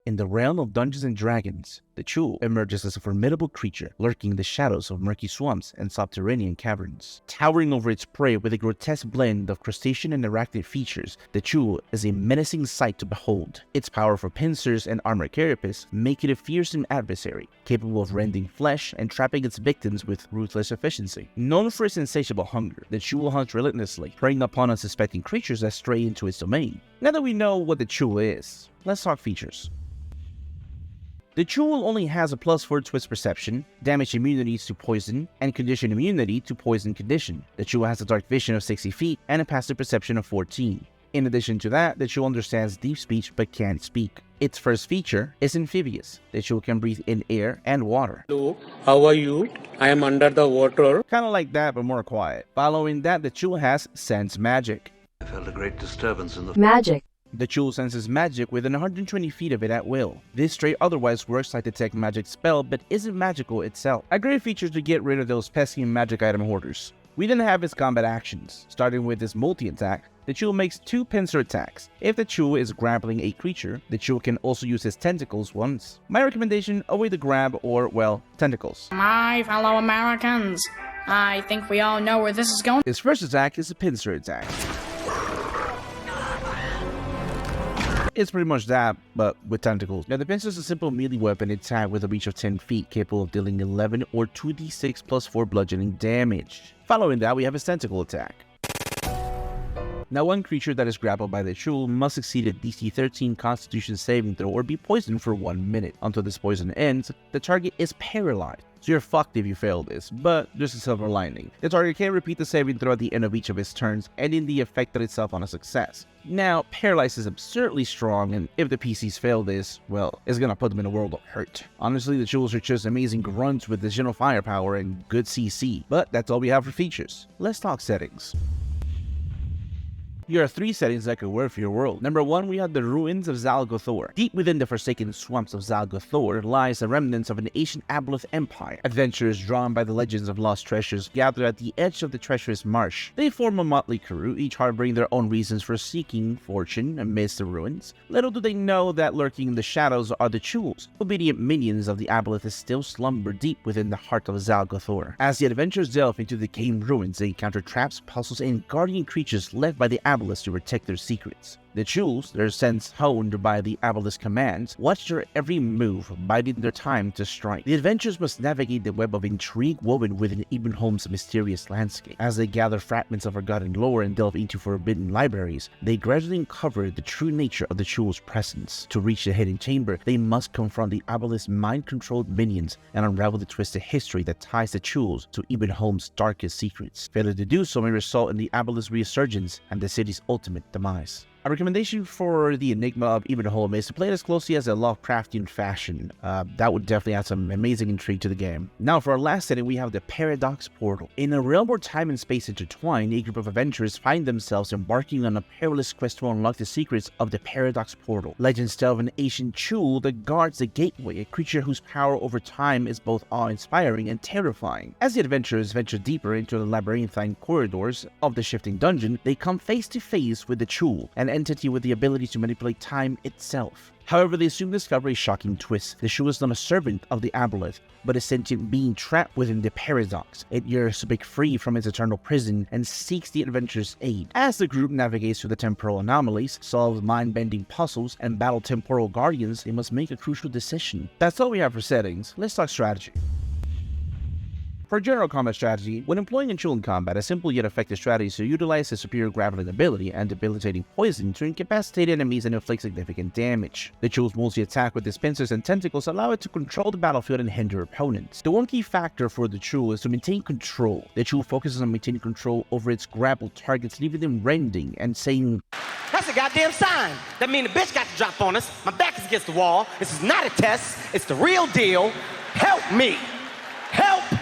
In the realm of Dungeons and Dragons, the Chuul emerges as a formidable creature lurking in the shadows of murky swamps and subterranean caverns. Towering over its prey with a grotesque blend of crustacean and arachnid features, the Chuul is a menacing sight to behold. Its powerful pincers and armored carapace make it a fearsome adversary, capable of rending flesh and trapping its victims with ruthless efficiency. Known for its insatiable hunger, the Chuul hunts relentlessly, preying upon unsuspecting creatures that stray into its domain. Now that we know what the Chuul is, let's talk features. The Chuul only has a +4 to its perception, damage immunities to poison, and condition immunity to poison condition. The Chuul has a dark vision of 60 feet and a passive perception of 14. In addition to that, the Chuul understands deep speech but can't speak. Its first feature is amphibious. The Chuul can breathe in air and water. Hello, how are you? I am under the water. Kinda like that, but more quiet. Following that, the Chuul has sense magic. I felt a great disturbance in the magic. The Chuul senses magic within 120 feet of it at will. This trait otherwise works like detect magic spell, but isn't magical itself. A great feature to get rid of those pesky magic item hoarders. We then have its combat actions. Starting with its multi-attack, the Chuul makes 2 pincer attacks. If the Chuul is grappling a creature, the Chuul can also use its tentacles once. My recommendation, avoid the grab or, well, tentacles. My fellow Americans, I think we all know where this is going. Its first attack is a pincer attack. It's pretty much that, but with tentacles. Now, the pincer is a simple melee weapon attack with a reach of 10 feet, capable of dealing 11 or 2d6 plus 4 bludgeoning damage. Following that, we have its tentacle attack. Now, one creature that is grappled by the Chuul must succeed a DC 13 Constitution saving throw or be poisoned for 1 minute. Until this poison ends, the target is paralyzed. So you're fucked if you fail this, but there's a silver lining. The target can repeat the saving throw at the end of each of its turns, ending the effect on itself on a success. Now, Paralyze is absurdly strong, and if the PCs fail this, well, it's gonna put them in a world of hurt. Honestly, the Chuuls are just amazing grunts with additional firepower and good CC, but that's all we have for features. Let's talk settings. Here are 3 settings that could work for your world. Number 1, we have the ruins of Zalgothor. Deep within the forsaken swamps of Zalgothor lies the remnants of an ancient Aboleth empire. Adventurers drawn by the legends of lost treasures gather at the edge of the treacherous marsh. They form a motley crew, each harboring their own reasons for seeking fortune amidst the ruins. Little do they know that lurking in the shadows are the Chuuls, obedient minions of the Aboleth that still slumber deep within the heart of Zalgothor. As the adventurers delve into the decaying ruins, they encounter traps, puzzles, and guardian creatures left by the Aboleth to protect their secrets. The Chuuls, their sense honed by the Aboleth's commands, watch their every move, biding their time to strike. The adventurers must navigate the web of intrigue woven within Ibnholm's mysterious landscape. As they gather fragments of forgotten lore and delve into forbidden libraries, they gradually uncover the true nature of the Chuul's presence. To reach the hidden chamber, they must confront the Aboleth's mind-controlled minions and unravel the twisted history that ties the Chuuls to Ibnholm's darkest secrets. Failure to do so may result in the Aboleth's resurgence and the city's ultimate demise. A recommendation for the Enigma of Ibnholm is to play it as closely as a Lovecraftian fashion. That would definitely add some amazing intrigue to the game. Now, for our last setting, we have the Paradox Portal. In a realm where time and space intertwine, a group of adventurers find themselves embarking on a perilous quest to unlock the secrets of the Paradox Portal. Legends tell of an ancient Chuul that guards the gateway, a creature whose power over time is both awe-inspiring and terrifying. As the adventurers venture deeper into the labyrinthine corridors of the shifting dungeon, they come face to face with the Chuul, an entity with the ability to manipulate time itself. However, they soon discover a shocking twist. The Chuul is not a servant of the Aboleth, but a sentient being trapped within the paradox. It yearns to break free from its eternal prison and seeks the adventurer's aid. As the group navigates through the temporal anomalies, solve mind-bending puzzles, and battle temporal guardians, they must make a crucial decision. That's all we have for settings. Let's talk strategy. For general combat strategy, when employing a Chuul in combat, a simple yet effective strategy is to utilize his superior grappling ability and debilitating poison to incapacitate enemies and inflict significant damage. The Chuul's multi-attack with its pincers and tentacles allow it to control the battlefield and hinder opponents. The one key factor for the Chuul is to maintain control. The Chuul focuses on maintaining control over its grappled targets, leaving them rending and saying, "That's a goddamn sign. That means the bitch got to drop on us. My back is against the wall. This is not a test. It's the real deal. Help me. Help me."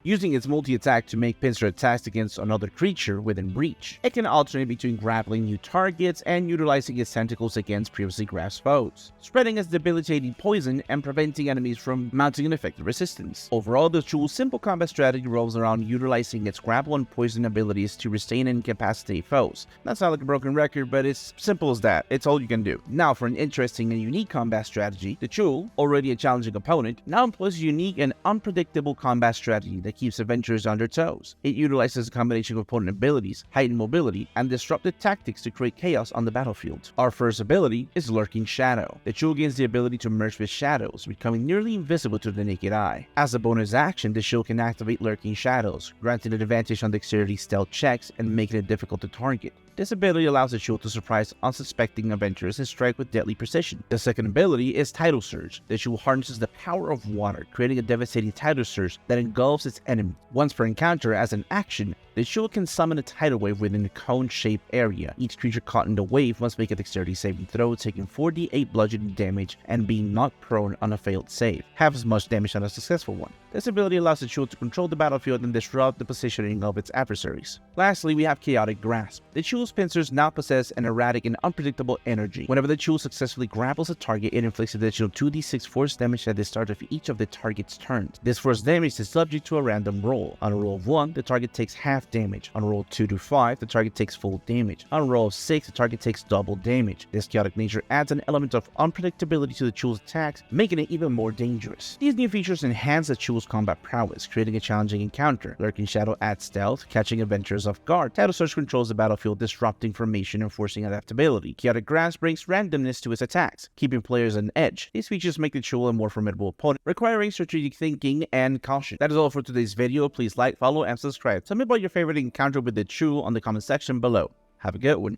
using its multi-attack to make pincer attacks against another creature within reach. It can alternate between grappling new targets and utilizing its tentacles against previously grasped foes, spreading its debilitating poison and preventing enemies from mounting an effective resistance. Overall, the Chuul's simple combat strategy revolves around utilizing its grapple and poison abilities to restrain and incapacitate foes. That sounds like a broken record, but it's simple as that. It's all you can do. Now, for an interesting and unique combat strategy, the Chuul, already a challenging opponent, now employs a unique and unpredictable combat strategy that keeps adventurers on their toes. It utilizes a combination of opponent abilities, heightened mobility, and disruptive tactics to create chaos on the battlefield. Our first ability is Lurking Shadow. The Chuul gains the ability to merge with shadows, becoming nearly invisible to the naked eye. As a bonus action, the Chuul can activate Lurking Shadows, granting an advantage on dexterity stealth checks and making it difficult to target. This ability allows the Chuul to surprise unsuspecting adventurers and strike with deadly precision. The second ability is Tidal Surge. The Chuul harnesses the power of water, creating a devastating tidal surge that engulfs its enemy. Once per encounter, as an action, the Chuul can summon a tidal wave within a cone-shaped area. Each creature caught in the wave must make a dexterity saving throw, taking 4d8 bludgeoning damage and being knocked prone on a failed save, half as much damage on a successful one. This ability allows the Chuul to control the battlefield and disrupt the positioning of its adversaries. Lastly, we have Chaotic Grasp. The Chuul's pincers now possess an erratic and unpredictable energy. Whenever the Chuul successfully grapples a target, it inflicts additional 2d6 force damage at the start of each of the target's turns. This force damage is subject to a random roll. On a roll of 1, the target takes half damage. On a roll 2 to 5, the target takes full damage. On a roll of 6, the target takes double damage. This chaotic nature adds an element of unpredictability to the Chuul's attacks, making it even more dangerous. These new features enhance the Chuul's combat prowess, creating a challenging encounter. Lurking Shadow adds stealth, catching adventurers off guard. Tidal Surge controls the battlefield, disrupting formation and forcing adaptability. Chaotic Grasp brings randomness to its attacks, keeping players on edge. These features make the Chuul a more formidable opponent, requiring strategic thinking and caution. That is all for today's video. Please like, follow, and subscribe. Tell me about your favorite encounter with the Chuul on the comment section below. Have a good one.